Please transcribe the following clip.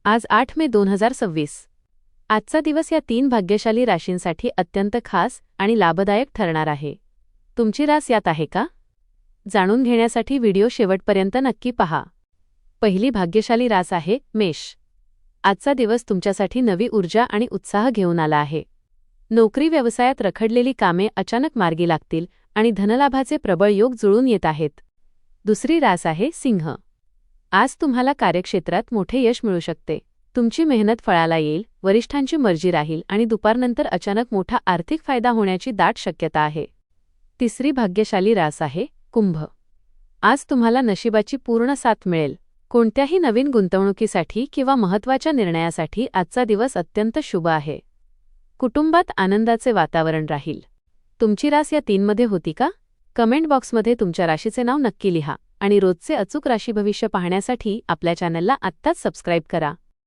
आज 8 मे 2026. आजचा दिवस या 3 भाग्यशाली राशींसाठी अत्यंत खास आणि लाभदायक ठरणार आहे. तुमची रास यात आहे का? जाणून घेण्यासाठी व्हिडिओ शेवटपर्यंत नक्की पहा. पहिली भाग्यशाली रास आहे मेष. आजचा दिवस तुमच्यासाठी नवी ऊर्जा आणि उत्साह घेऊन आला आहे. नोकरी व्यवसायात रखडलेली कामे अचानक मार्गी लागतील आणि धनलाभाचे प्रबळ योग जुळून येत आहेत. दुसरी रास आहे सिंह. आज तुम्हाला कार्यक्षेत्रात मोठे यश मिळू शकते. तुमची मेहनत फळाला येईल, वरिष्ठांची मर्जी राहील आणि दुपारनंतर अचानक मोठा आर्थिक फायदा होण्याची दाट शक्यता आहे. तिसरी भाग्यशाली रास आहे कुंभ. आज तुम्हाला नशिबाची पूर्ण साथ मिळेल. कोणत्याही नवीन गुंतवणुकीसाठी किंवा महत्त्वाच्या निर्णयासाठी आजचा दिवस अत्यंत शुभ आहे. कुटुंबात आनंदाचे वातावरण राहील. तुमची रास या 3मध्ये होती का? कमेंट बॉक्समध्ये तुमच्या राशीचे नाव नक्की लिहा आणि रोजचे अचूक राशी भविष्य पाहण्यासाठी आपल्या चॅनलला आत्ताच सबस्क्राईब करा.